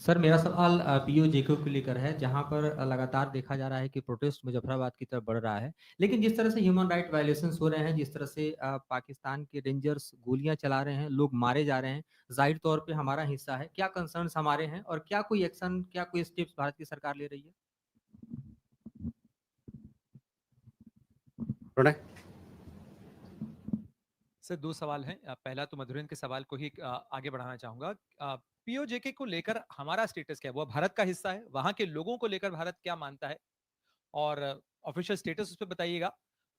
Sir मेरा सवाल PoJK को लेकर है, जहाँ पर लगातार देखा जा रहा है कि प्रोटेस्ट मुजफ्फराबाद की तरफ बढ़ रहा है। लेकिन जिस तरह से ह्यूमन राइट वायलेशंस हो रहे हैं, जिस तरह से पाकिस्तान के रेंजर्स गोलियां चला रहे हैं, लोग मारे जा रहे हैं, ज़ाहिर तौर पे हमारा हिस्सा है। क्या कंसर्न्स हमारे हैं और क्या कोई एक्शन, क्या कोई स्टेप्स भारत की सरकार ले रही है? प्रणय। सर 2 सवाल हैं। पहला तो मधुरेंद्र के सवाल को ही आगे बढ़ाना चाहूँगा। पीओजेके को लेकर हमारा स्टेटस क्या है? वो भारत का हिस्सा है। वहाँ के लोगों को लेकर भारत क्या मानता है? और ऑफिशियल स्टेटस उस पे बताइएगा।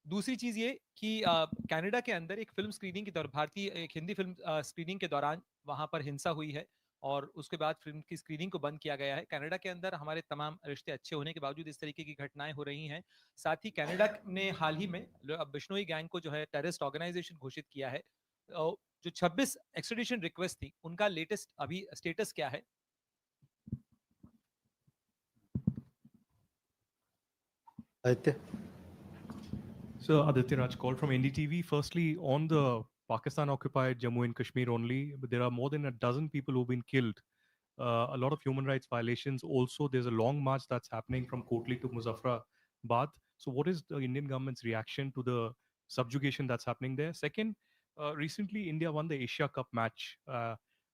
दूसरी चीज़ ये कि कनाडा के अंदर एक फ़िल्म स्क्रीनिंग के दौरान भारतीय एक हिंदी फ़िल्म स्क्रीनिंग के दौरान वहाँ पर हिंसा हुई है और उसके बाद फ़िल्म की स्क्रीनिंग को बंद किया गया है। कनाडा के अंदर हमारे तमाम रिश्ते अच्छे होने के बावजूद इस तरीके की घटनाएँ हो रही हैं। साथ ही कनाडा ने हाल ही में बिश्नोई गैंग को जो है टेररिस्ट ऑर्गेनाइजेशन घोषित किया है। जो 26 एक्स्ट्रेडिशन रिक्वेस्ट थी, उनका लेटेस्ट अभी स्टेटस क्या है? Aditya. So Aditya Raj call from NDTV. Firstly, on the Pakistan-occupied Jammu and Kashmir only, but there are more than a dozen people who've been killed. A lot of human rights violations. Also, there's a long march that's happening from Kotli to Muzaffarabad. So, what is the Indian government's reaction to the subjugation that's happening there? Second, recently India won the Asia Cup match,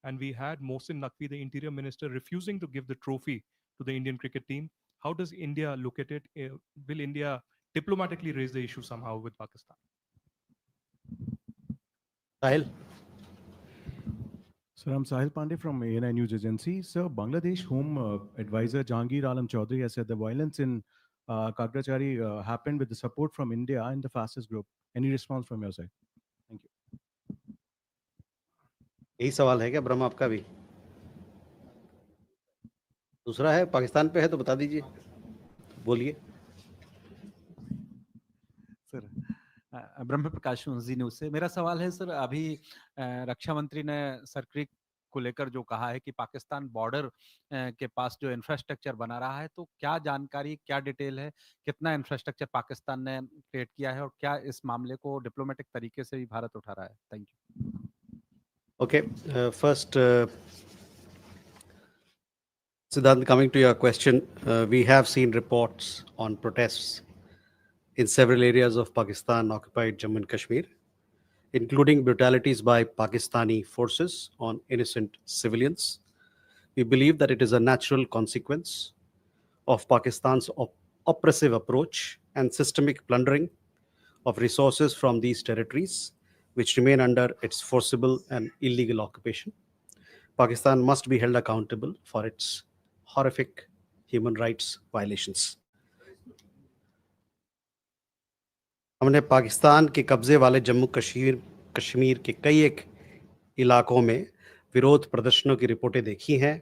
and we had Mohsin Naqvi, the Interior Minister, refusing to give the trophy to the Indian cricket team. How does India look at it? Will India diplomatically raise the issue somehow with Pakistan? Sahil. Sir, I'm Sahil Pandey from ANI News Agency. Sir, Bangladesh Home Advisor Jahangir Alam Chaudhary has said the violence in Kagrachari happened with the support from India and the fastest group. Any response from your side? Thank you. यही सवाल है क्या ब्रह्म आपका भी? दूसरा है पाकिस्तान पे है तो बता दीजिए, बोलिए। सर ब्रह्म प्रकाश जी न्यूज से मेरा सवाल है सर, अभी रक्षा मंत्री ने सर्क्रिक को लेकर जो कहा है कि पाकिस्तान बॉर्डर के पास जो इंफ्रास्ट्रक्चर बना रहा है, तो क्या जानकारी, क्या डिटेल है, कितना इंफ्रास्ट्रक्चर पाकिस्तान ने क्रिएट किया है और क्या इस मामले को डिप्लोमेटिक तरीके से भी भारत उठा रहा है? Thank you. Okay, first, Siddhant, coming to your question, we have seen reports on protests in several areas of Pakistan-occupied Jammu and Kashmir, including brutalities by Pakistani forces on innocent civilians. We believe that it is a natural consequence of Pakistan's oppressive approach and systemic plundering of resources from these territories, which remain under its forcible and illegal occupation. Pakistan must be held accountable for its horrific human rights violations. हमने पाकिस्तान के कब्जे वाले जम्मू कश्मीर के कई एक इलाकों में विरोध प्रदर्शनों की रिपोर्टें देखी हैं,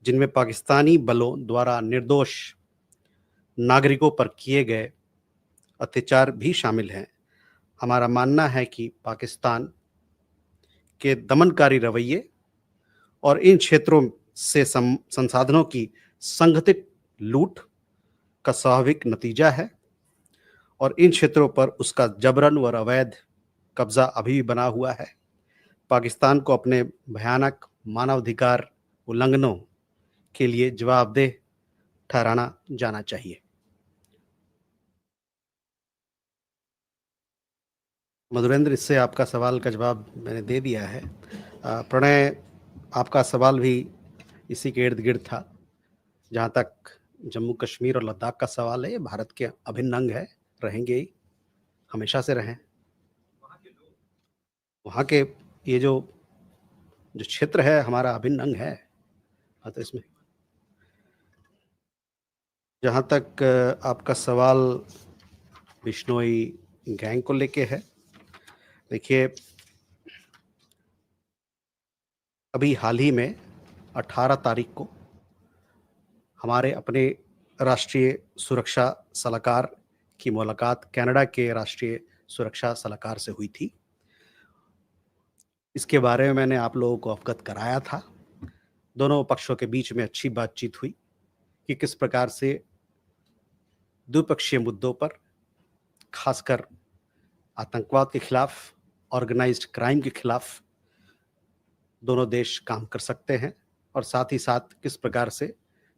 जिनमें पाकिस्तानी बलों द्वारा निर्दोष नागरिकों पर किए गए अत्याचार भी शामिल हैं। हमारा मानना है कि पाकिस्तान के दमनकारी रवैये और इन क्षेत्रों से संसाधनों की संगठित लूट का स्वाभाविक नतीजा है और इन क्षेत्रों पर उसका जबरन व अवैध कब्जा अभी भी बना हुआ है। पाकिस्तान को अपने भयानक मानवाधिकार उल्लंघनों के लिए जवाबदेह ठहराना जाना चाहिए। मधुरेंद्र, इससे आपका सवाल का जवाब मैंने दे दिया है। प्रणय, आपका सवाल भी इसी के इर्द गिर्द था। जहाँ तक जम्मू कश्मीर और लद्दाख का सवाल है, ये भारत के अभिन्न अंग है, रहेंगे ही, हमेशा से रहें। वहाँ के ये जो क्षेत्र है हमारा अभिन्न अंग है। तो इसमें जहाँ तक आपका सवाल बिश्नोई गैंग को लेके है, देखिए अभी हाल ही में 18 तारीख को हमारे अपने राष्ट्रीय सुरक्षा सलाहकार की मुलाकात कनाडा के राष्ट्रीय सुरक्षा सलाहकार से हुई थी। इसके बारे में मैंने आप लोगों को अवगत कराया था। दोनों पक्षों के बीच में अच्छी बातचीत हुई कि किस प्रकार से द्विपक्षीय मुद्दों पर, खासकर आतंकवाद के खिलाफ, ऑर्गेनाइज्ड क्राइम के खिलाफ दोनों देश काम कर सकते हैं और साथ ही साथ किस प्रकार से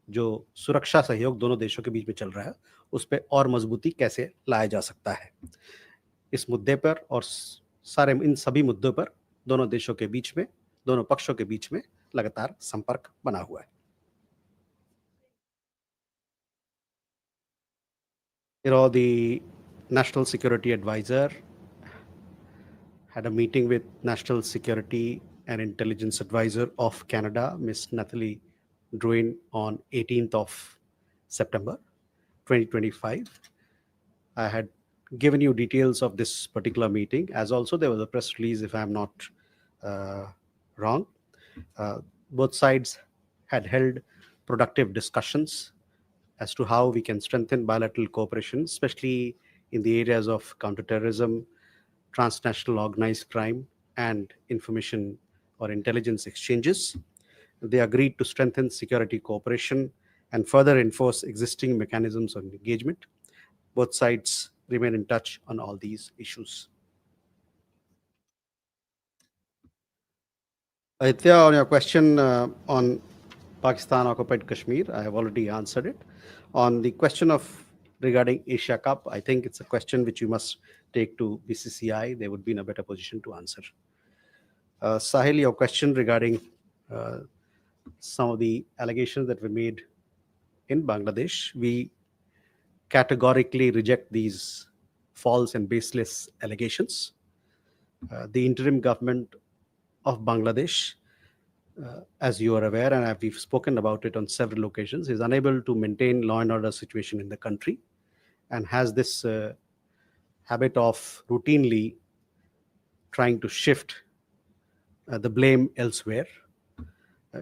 जो सुरक्षा सहयोग दोनों देशों के बीच में चल रहा है उस पर और मजबूती कैसे लाया जा सकता है। इस मुद्दे पर और सारे इन सभी मुद्दों पर दोनों देशों के बीच में, दोनों पक्षों के बीच में लगातार संपर्क बना हुआ है। The National Security Advisor had a meeting with National Security and Intelligence Advisor of Canada, Ms. Nathalie Drouin, on 18th of September 2025. I had given you details of this particular meeting, as also there was a press release, if I'm not wrong. Both sides had held productive discussions as to how we can strengthen bilateral cooperation, especially in the areas of counterterrorism, transnational organized crime, and information or intelligence exchanges. They agreed to strengthen security cooperation and further enforce existing mechanisms of engagement. Both sides remain in touch on all these issues. Aditya, on your question on Pakistan occupied Kashmir, I have already answered it. On the question of regarding Asia Cup, I think it's a question which you must take to BCCI. They would be in a better position to answer. Sahil, your question regarding some of the allegations that were made in Bangladesh, we categorically reject these false and baseless allegations. The interim government of Bangladesh, as you are aware, and we've spoken about it on several occasions, is unable to maintain law and order situation in the country and has this habit of routinely trying to shift the blame elsewhere.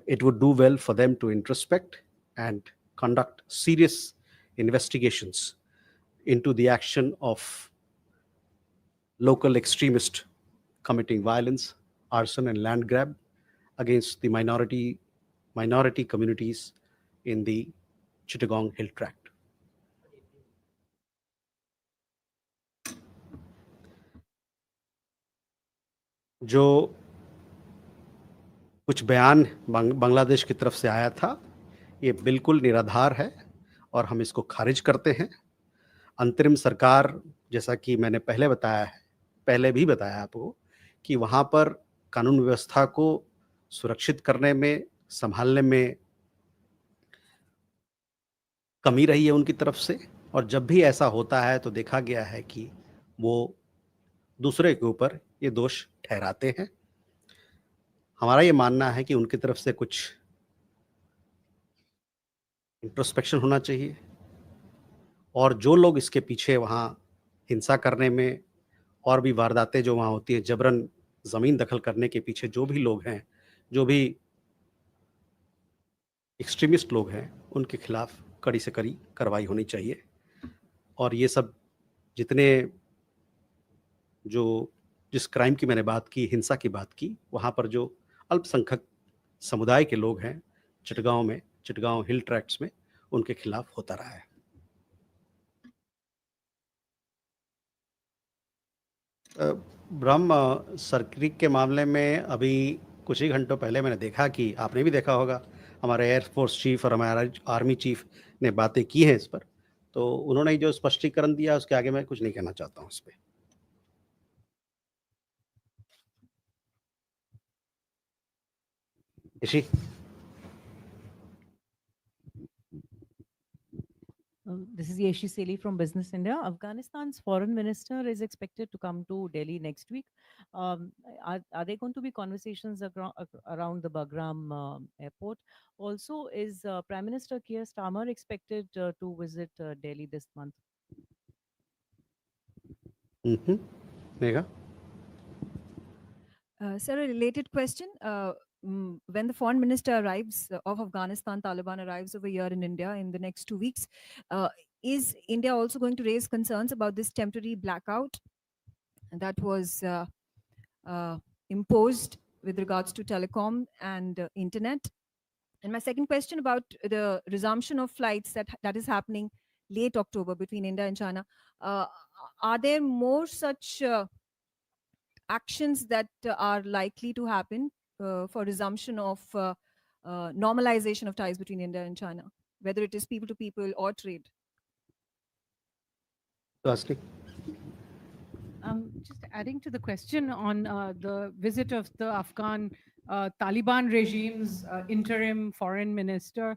It would do well for them to introspect and conduct serious investigations into the action of local extremists committing violence, arson, and land grab against the minority communities in the Chittagong Hill Tract. जो कुछ बयान बांग्लादेश की तरफ से आया था, ये बिल्कुल निराधार है और हम इसको खारिज करते हैं। अंतरिम सरकार, जैसा कि मैंने पहले भी बताया आपको, कि वहाँ पर कानून व्यवस्था को सुरक्षित करने में, संभालने में कमी रही है उनकी तरफ से, और जब भी ऐसा होता है तो देखा गया है कि वो दूसरे के ऊपर ये दोष ठहराते हैं। हमारा ये मानना है कि उनकी तरफ से कुछ इंट्रोस्पेक्शन होना चाहिए, और जो लोग इसके पीछे वहाँ हिंसा करने में और भी वारदातें जो वहाँ होती है, जबरन ज़मीन दखल करने के पीछे जो भी लोग हैं, जो भी एक्सट्रीमिस्ट लोग हैं, उनके खिलाफ कड़ी से कड़ी कार्रवाई होनी चाहिए। और ये सब जितने जिस क्राइम की मैंने बात की, हिंसा की बात की, वहाँ पर जो अल्पसंख्यक समुदाय के लोग हैं चिटगांव हिल ट्रैक्ट्स में, उनके खिलाफ होता रहा है। ब्रह्म सर्किट के मामले में अभी कुछ ही घंटों पहले मैंने देखा कि आपने भी देखा होगा, हमारे एयरफोर्स चीफ और हमारा आर्मी चीफ ने बातें की हैं इस पर, तो उन्होंने जो स्पष्टीकरण दिया उसके आगे मैं कुछ नहीं कहना चाहता हूँ इस पर। ऋषि, This is Yeshi Seli from Business India. Afghanistan's foreign minister is expected to come to Delhi next week. Are there going to be conversations around the Bagram airport? Also, is Prime Minister Keir Starmer expected to visit Delhi this month? Megha? Sir, a related question. When the foreign minister arrives of Afghanistan, Taliban arrives over here in India in the next 2 weeks, is India also going to raise concerns about this temporary blackout that was imposed with regards to telecom and internet? And my second question about the resumption of flights that is happening late October between India and China. Are there more such actions that are likely to happen for resumption of normalization of ties between India and China, whether it is people to people or trade? Asli? Just adding to the question on the visit of the Afghan Taliban regime's interim foreign minister,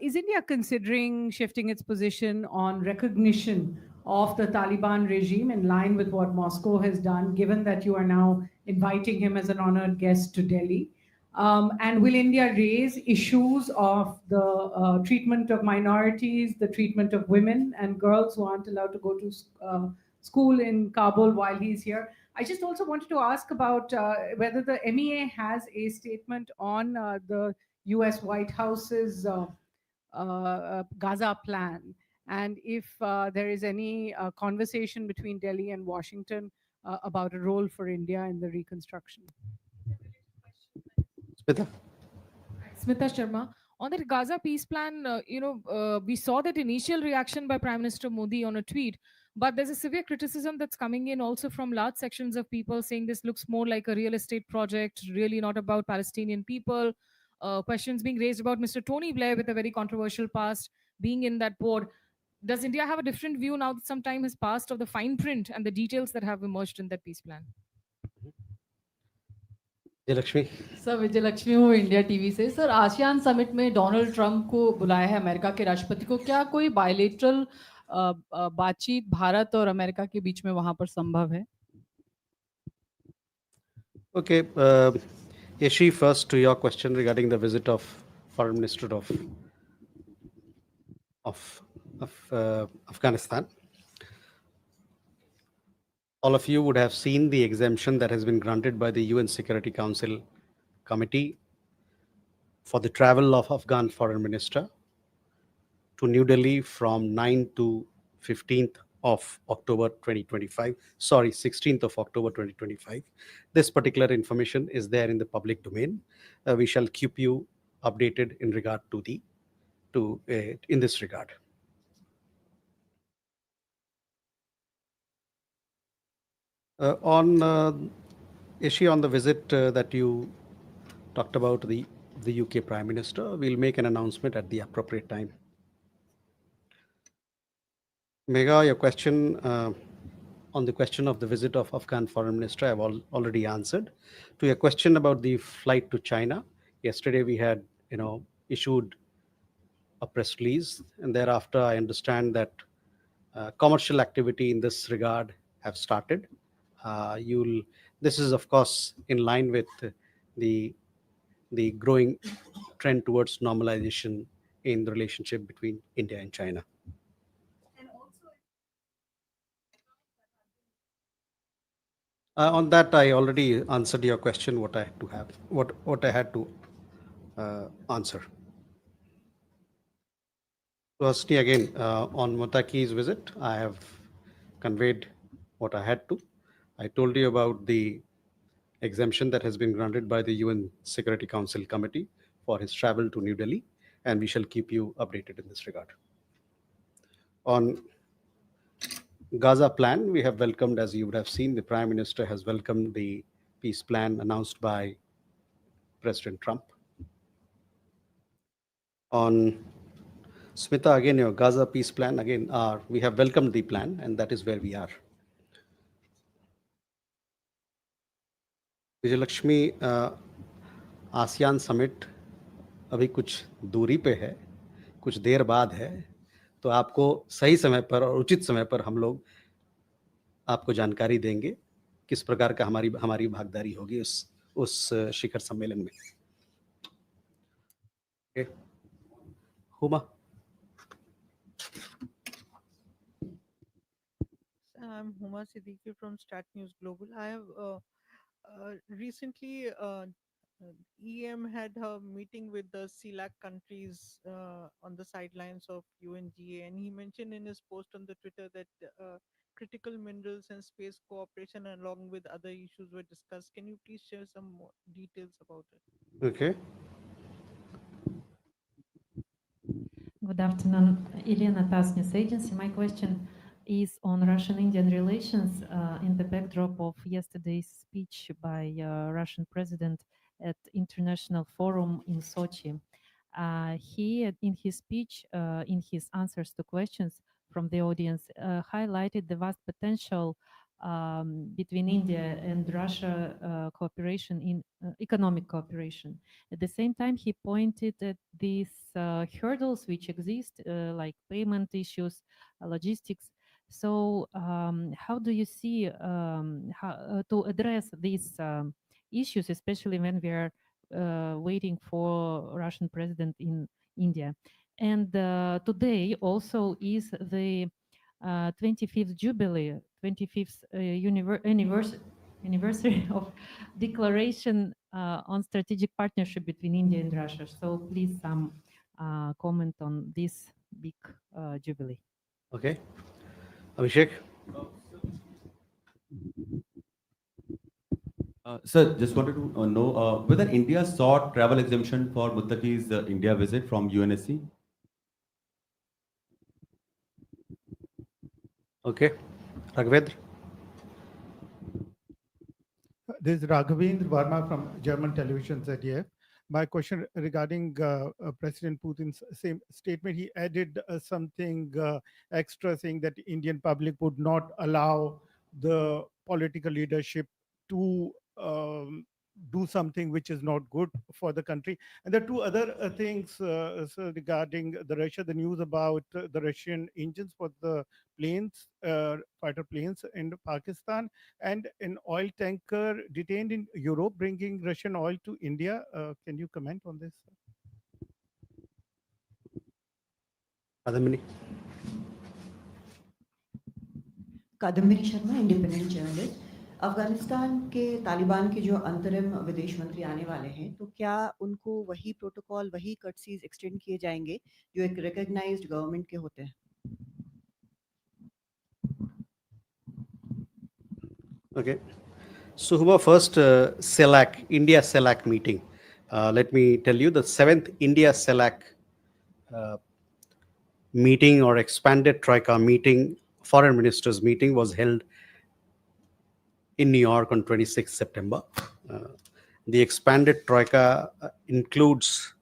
is India considering shifting its position on recognition of the Taliban regime in line with what Moscow has done, given that you are now inviting him as an honored guest to Delhi? And will India raise issues of the treatment of minorities, the treatment of women and girls who aren't allowed to go to school in Kabul while he's here? I just also wanted to ask about whether the MEA has a statement on the US White House's Gaza plan, and if there is any conversation between Delhi and Washington about a role for India in the reconstruction. Smita? Smita Sharma. On the Gaza peace plan, we saw that initial reaction by Prime Minister Modi on a tweet, but there's a severe criticism that's coming in also from large sections of people saying this looks more like a real estate project, really not about Palestinian people. Questions being raised about Mr. Tony Blair with a very controversial past being in that board. Does India have a different view now that some time has passed of the fine print and the details that have emerged in that peace plan? Vijayalakshmi? Sir Vijayalakshmi हूँ India TV से। Sir ASEAN summit में Donald Trump को बुलाया है America के राष्ट्रपति को, क्या कोई बायलेटरल बातचीत भारत और अमेरिका के बीच में वहां पर संभव है? Okay, Yashi, first to your question regarding the visit of Foreign Minister of Afghanistan. All of you would have seen the exemption that has been granted by the UN Security Council Committee for the travel of Afghan Foreign Minister to New Delhi from 9 to 15th of October 2025. Sorry, 16th of October 2025. This particular information is there in the public domain. We shall keep you updated in regard to in this regard. On Ishi, on the visit that you talked about the UK Prime Minister, we'll make an announcement at the appropriate time. Megha, your question on the question of the visit of Afghan Foreign Minister, I've already answered. To your question about the flight to China, yesterday we had issued a press release, and thereafter I understand that commercial activity in this regard have started. This is of course in line with the growing trend towards normalization in the relationship between India and China. On that, I already answered your question. What I had to answer. Firstly, again, on Motaki's visit, I have conveyed what I had to. I told you about the exemption that has been granted by the UN Security Council Committee for his travel to New Delhi, and we shall keep you updated in this regard. On Gaza plan, we have welcomed, as you would have seen, the Prime Minister has welcomed the peace plan announced by President Trump. On Smita, again, your Gaza peace plan, again, we have welcomed the plan, and that is where we are. Vijayalakshmi, ASEAN summit अभी कुछ दूरी पे है, कुछ देर बाद है, तो आपको सही समय पर और उचित समय पर हम लोग आपको जानकारी देंगे किस प्रकार का हमारी भागीदारी होगी उस शिखर सम्मेलन में. Okay. Huma. I'm Huma Siddiqui from Stat News Global. I have recently EM had a meeting with the CELAC countries on the sidelines of UNGA, and he mentioned in his post on the Twitter that critical minerals and space cooperation along with other issues were discussed. Can you please share some more details about it? Okay. Good afternoon, Elena, TASS News Agency. My question is on Russian-Indian relations in the backdrop of yesterday's speech by Russian president at International Forum in Sochi. He, in his speech, in his answers to questions from the audience, highlighted the vast potential between India and Russia cooperation in economic cooperation. At the same time, he pointed at these hurdles which exist, like payment issues, logistics. So, how do you see how, to address these issues, especially when we are waiting for Russian president in India? And today also is the 25th jubilee, 25th anniversary of declaration on strategic partnership between India and Russia. So please some comment on this big jubilee. Okay. Abhishek? Sir, just wanted to know whether India sought travel exemption for Muttaqi's India visit from UNSC. Okay. Raghavendra? This is Raghavendra Verma from German television ZDF. My question regarding President Putin's same statement, he added something extra saying that the Indian public would not allow the political leadership to do something which is not good for the country. And there are two other things so regarding the Russia, the news about the Russian engines for the planes, fighter planes in Pakistan, and an oil tanker detained in Europe bringing Russian oil to India. Can you comment on this? Kadambini? Kadambini Sharma, independent journalist. Afghanistan के तालिबान के जो अंतरिम विदेश मंत्री आने वाले हैं, तो क्या उनको वही प्रोटोकॉल, वही कर्टसीज एक्सटेंड किए जाएंगे जो एक रिकॉग्नाइज्ड गवर्नमेंट के होते हैं? Okay. So, Huma, first CELAC, India CELAC meeting. Let me tell you, the 7th India CELAC meeting or expanded Troika meeting, foreign ministers meeting was held in New York on 26 September. The expanded Troika includes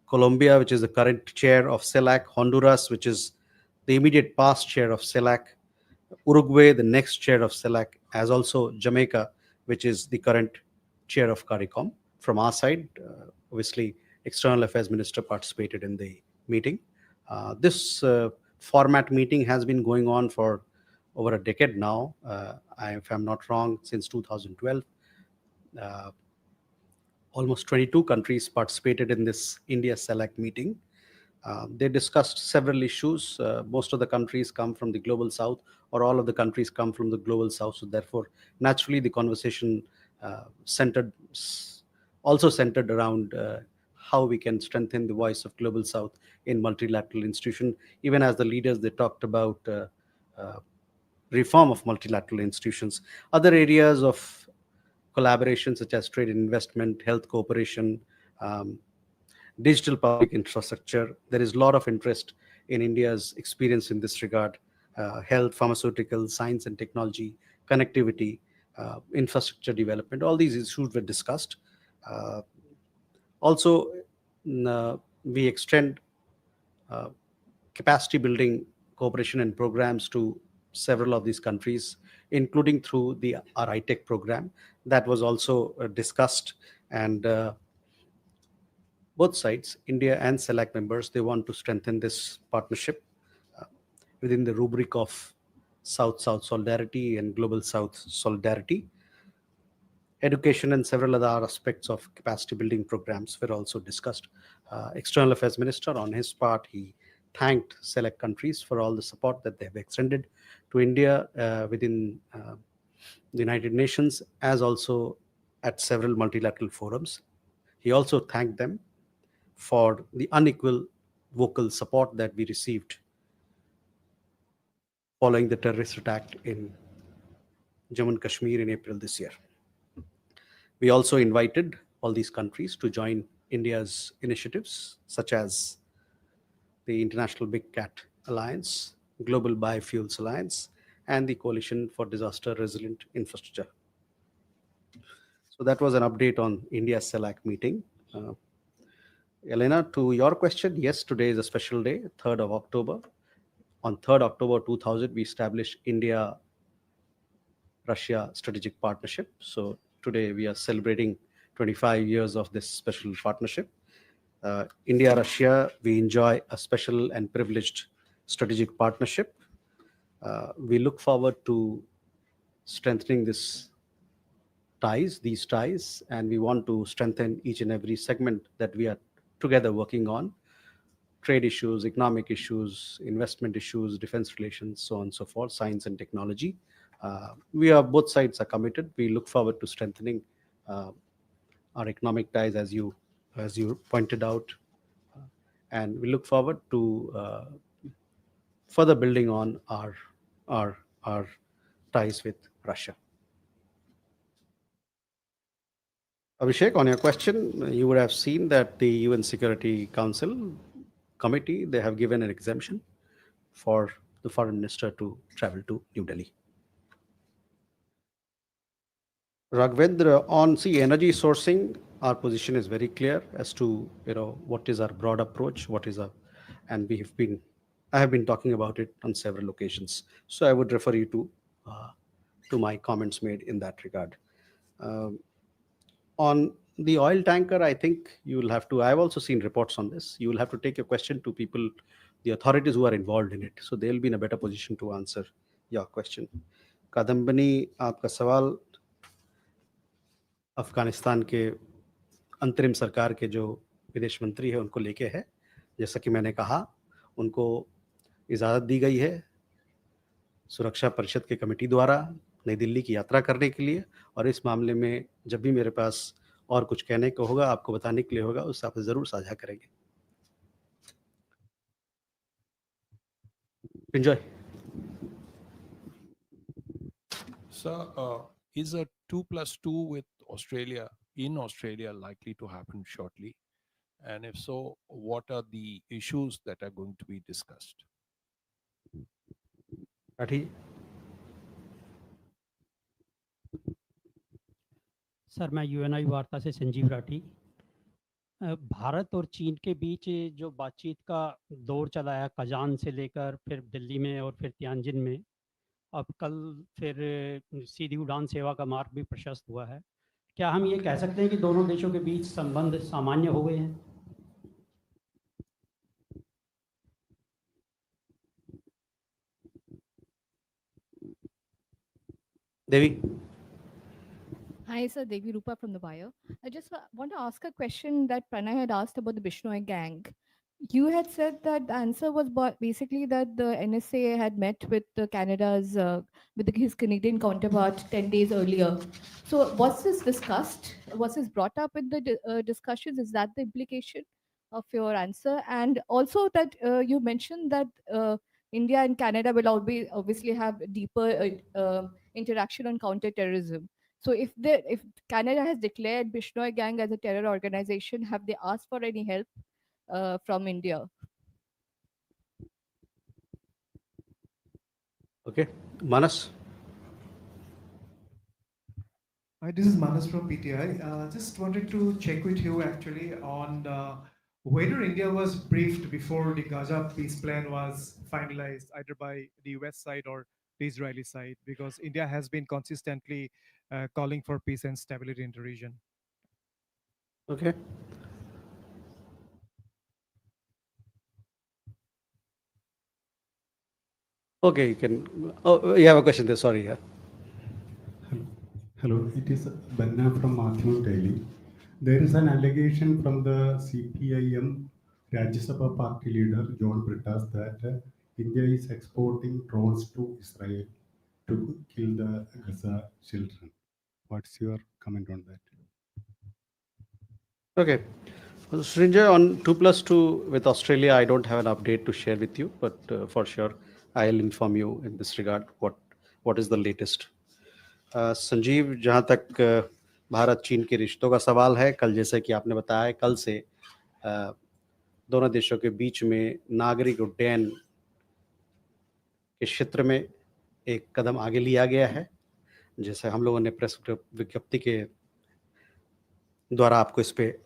Colombia, which is the current chair of CELAC, Honduras, which is the immediate past chair of CELAC, Uruguay, the next chair of CELAC, as also Jamaica, which is the current chair of CARICOM. From our side, obviously, External Affairs Minister participated in the meeting. This format meeting has been going on for over a decade now, if I'm not wrong, since 2012. Almost 22 countries participated in this India CELAC meeting. They discussed several issues. Most of the countries come from the global south, or all of the countries come from the global south. So therefore, naturally, the conversation also centered around how we can strengthen the voice of global south in multilateral institution. Even as the leaders, they talked about reform of multilateral institutions. Other areas of collaboration, such as trade and investment, health cooperation, digital public infrastructure. There is a lot of interest in India's experience in this regard. Health, pharmaceuticals, science and technology, connectivity, infrastructure development, all these issues were discussed. Also, we extend capacity building cooperation and programs to several of these countries, including through our ITEC program. That was also discussed, and both sides, India and CELAC members, they want to strengthen this partnership within the rubric of South-South solidarity and Global South solidarity. Education and several other aspects of capacity building programs were also discussed. External Affairs Minister, on his part, he thanked CELAC countries for all the support that they have extended to India within the United Nations, as also at several multilateral forums. He also thanked them for the unequal vocal support that we received following the terrorist attack in Jammu and Kashmir in April this year. We also invited all these countries to join India's initiatives, such as the International Big Cat Alliance, Global Biofuels Alliance, and the Coalition for Disaster Resilient Infrastructure. So that was an update on India's CELAC meeting. Elena, to your question, yes, today is a special day, 3rd of October. On 3rd October 2000, we established India-Russia Strategic Partnership. So today we are celebrating 25 years of this special partnership. India-Russia, we enjoy a special and privileged strategic partnership. We look forward to strengthening these ties, and we want to strengthen each and every segment that we are together working on: trade issues, economic issues, investment issues, defense relations, so on and so forth, science and technology. Both sides are committed. We look forward to strengthening our economic ties, as you pointed out, and we look forward to further building on our ties with Russia. Abhishek, on your question, you would have seen that the UN Security Council committee, they have given an exemption for the foreign minister to travel to New Delhi. Raghavendra, on energy sourcing, our position is very clear as to what is our broad approach, and I have been talking about it on several occasions. So I would refer you to my comments made in that regard. On the oil tanker, I think you will have to. I've also seen reports on this. You will have to take your question to people, the authorities who are involved in it. So they'll be in a better position to answer your question. Kadambani, आपका सवाल अफगानिस्तान के अंतरिम सरकार के जो विदेश मंत्री है उनको लेके है। जैसा कि मैंने कहा, उनको इजाज़त दी गई है सुरक्षा परिषद के कमेटी द्वारा नई दिल्ली की यात्रा करने के लिए, और इस मामले में जब भी मेरे पास और कुछ कहने को होगा, आपको बताने के लिए होगा, उससे आप ज़रूर साझा करेंगे। Enjoy. Sir, is a 2+2 with Australia in Australia likely to happen shortly? And if so, what are the issues that are going to be discussed? Rathi, sir मैं यूएनआई वार्ता से संजीव राठी। भारत और चीन के बीच जो बातचीत का दौर चला है, कजान से लेकर फिर दिल्ली में और फिर तियानजिन में, अब कल फिर सीधी उड़ान सेवा का मार्ग भी प्रशस्त हुआ है। क्या हम ये कह सकते हैं कि दोनों देशों के बीच संबंध सामान्य हो गए हैं? देवी। Hi, sir. Devi Rupa from the Buyer. I just want to ask a question that Pranay had asked about the Bishnoi gang. You had said that the answer was basically that the NSA had met with Canada's, his Canadian counterpart 10 days earlier. So was this discussed? Was this brought up in the discussions? Is that the implication of your answer? And also that you mentioned that India and Canada will obviously have deeper interaction on counterterrorism. So if Canada has declared Bishnoi gang as a terror organization, have they asked for any help from India? Okay, Manas. Hi, this is Manas from PTI. Just wanted to check with you actually on whether India was briefed before the Gaza peace plan was finalized, either by the US side or the Israeli side, because India has been consistently calling for peace and stability in the region. Okay. Okay, you can. Oh, you have a question there. Sorry. Yeah. Hello, it is Banna from Matthew Daily. There is an allegation from the CPIM Rajya Sabha party leader John Brittas that India is exporting drones to Israel to kill the Gaza children. What's your comment on that? Okay. So, Srinjoy, on 2+2 with Australia, I don't have an update to share with you, but for sure, I'll inform you in this regard what is the latest. Sanjeev, जहाँ तक भारत चीन के रिश्तों का सवाल है, कल जैसे कि आपने बताया, कल से दोनों देशों के बीच में नागरिक उड्डयन इस क्षेत्र में एक कदम आगे लिया गया है, जैसे हम लोगों ने प्रेस विज्ञप्ति के द्वारा आपको इस पे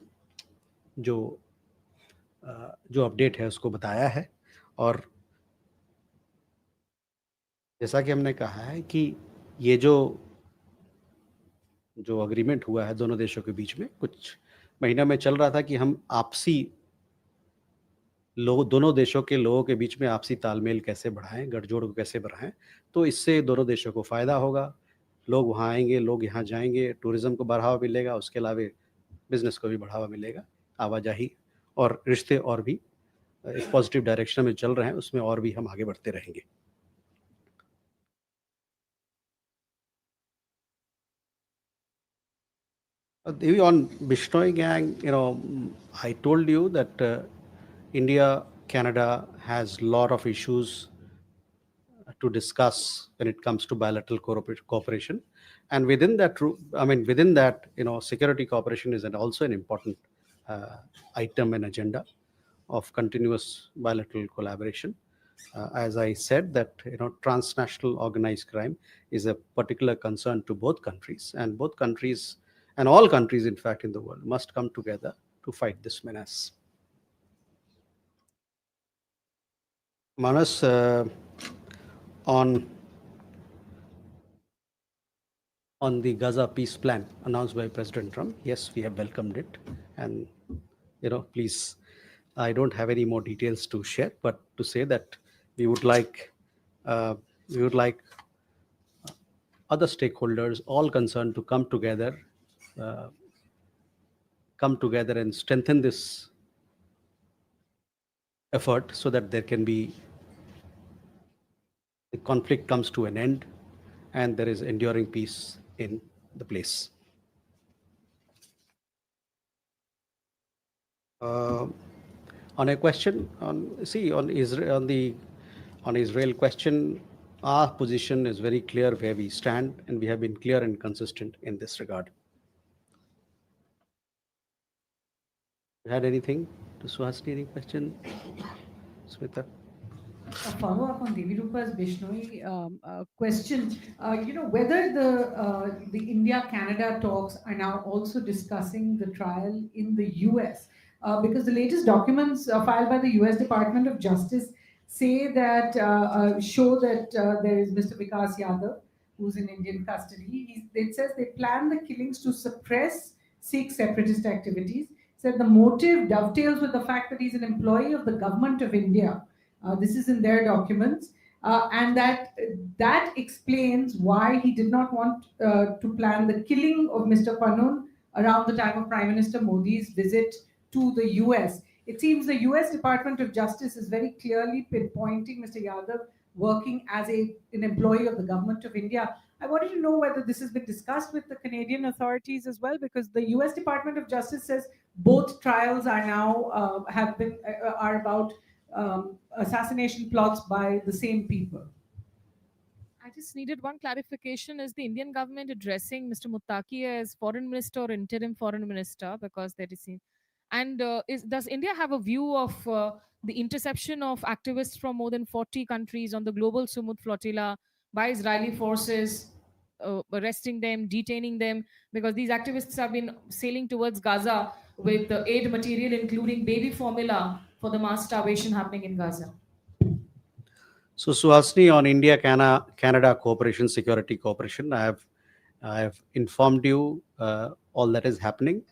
जो अपडेट है उसको बताया है। और जैसा कि हमने कहा है कि ये जो एग्रीमेंट हुआ है दोनों देशों के बीच में, कुछ महीना में चल रहा था कि हम आपसी दोनों देशों के लोगों के बीच में आपसी तालमेल कैसे बढ़ाएं, गठजोड़ को कैसे बढ़ाएं। तो इससे दोनों देशों को फ़ायदा होगा, लोग वहाँ आएंगे, लोग यहाँ जाएंगे, टूरिज़्म को बढ़ावा मिलेगा, उसके अलावा बिजनेस को भी बढ़ावा मिलेगा, आवाजाही और रिश्ते और भी एक पॉजिटिव डायरेक्शन में चल रहे हैं, उसमें और भी हम आगे बढ़ते रहेंगे। Devi, on Bishnoi gang, I told you that India, Canada has a lot of issues to discuss when it comes to bilateral cooperation, and within that, security cooperation is also an important item and agenda of continuous bilateral collaboration. As I said, that transnational organized crime is a particular concern to both countries, and both countries and all countries, in fact, in the world must come together to fight this menace. Manas, on the Gaza peace plan announced by President Trump, yes, we have welcomed it, and please, I don't have any more details to share, but to say that we would like other stakeholders, all concerned, to come together and strengthen this effort so that the conflict comes to an end and there is enduring peace in the place. On a question on Israel question, our position is very clear where we stand, and we have been clear and consistent in this regard. You had anything to Suhasini? Any question, Smita? A follow-up on Devi Rupa's Bishnoi question. Whether the India-Canada talks are now also discussing the trial in the US, because the latest documents filed by the US Department of Justice say that show that there is Mr. Vikas Yadav, who's in Indian custody. It says they plan the killings to suppress Sikh separatist activities. Said the motive dovetails with the fact that he's an employee of the government of India. This is in their documents, and that explains why he did not want to plan the killing of Mr. Panun around the time of Prime Minister Modi's visit to the US. It seems the US Department of Justice is very clearly pinpointing Mr. Yadav working as an employee of the government of India. I wanted to know whether this has been discussed with the Canadian authorities as well, because the US Department of Justice says both trials are now are about assassination plots by the same people. I just needed one clarification. Is the Indian government addressing Mr. Muttaqi as foreign minister or interim foreign minister? Because there is, and does India have a view of the interception of activists from more than 40 countries on the global Sumud flotilla by Israeli forces, arresting them, detaining them, because these activists have been sailing towards Gaza with aid material, including baby formula, for the mass starvation happening in Gaza? So Suhasini, on India-Canada cooperation, security cooperation, I have informed you all that is happening.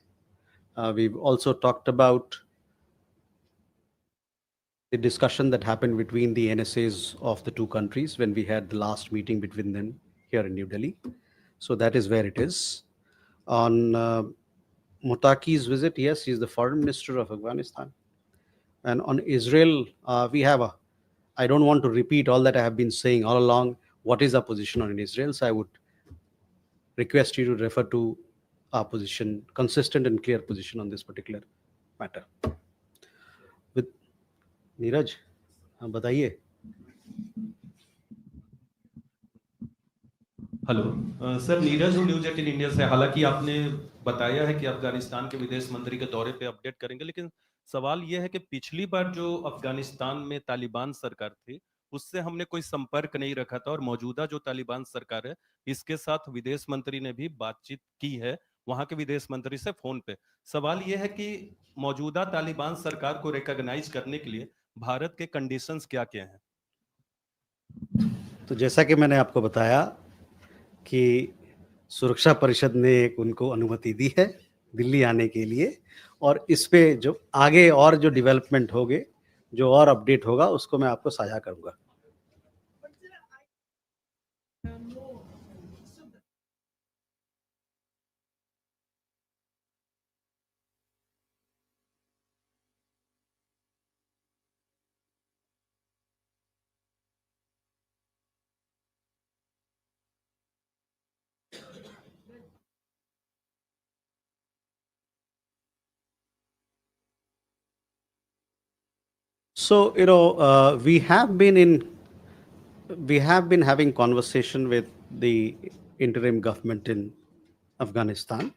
We've also talked about the discussion that happened between the NSAs of the two countries when we had the last meeting between them here in New Delhi. So that is where it is. On Muttaqi's visit, yes, he's the foreign minister of Afghanistan. And on Israel, I don't want to repeat all that I have been saying all along. What is our position on Israel? So I would request you to refer to our position, consistent and clear position on this particular matter. With Neeraj, बताइए. Hello sir, Neeraj हूँ news 18 India से। हालांकि आपने बताया है कि अफगानिस्तान के विदेश मंत्री के दौरे पे अपडेट करेंगे, लेकिन सवाल यह है कि पिछली बार जो अफगानिस्तान में तालिबान सरकार थी उससे हमने कोई संपर्क नहीं रखा था और मौजूदा जो तालिबान सरकार है इसके साथ विदेश मंत्री ने भी बातचीत की है वहां के विदेश मंत्री से फोन पे। सवाल यह है कि मौजूदा तालिबान सरकार को रिकॉग्नाइज करने के लिए भारत के कंडीशंस क्या क्या हैं? तो जैसा कि मैंने आपको बताया कि सुरक्षा परिषद ने एक उनको अनुमति दी है दिल्ली आने के लिए, और इस पे जो आगे और जो डेवलपमेंट होंगे, जो और अपडेट होगा, उसको मैं आपको साझा करूंगा। So, we have been having conversation with the interim government in Afghanistan.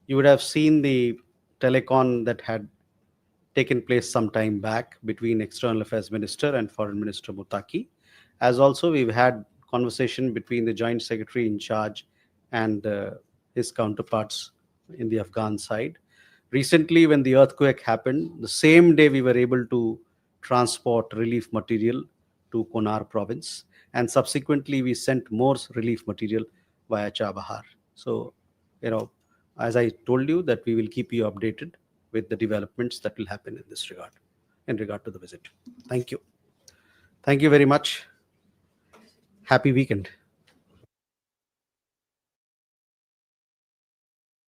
You would have seen the telecon that had taken place some time back between External Affairs Minister and Foreign Minister Mutaki. As also, we've had conversation between the Joint Secretary in charge and his counterparts in the Afghan side. Recently, when the earthquake happened, the same day we were able to transport relief material to Konar province, and subsequently we sent more relief material via Chabahar. So, as I told you, that we will keep you updated with the developments that will happen in this regard, in regard to the visit. Thank you. Thank you very much. Happy weekend.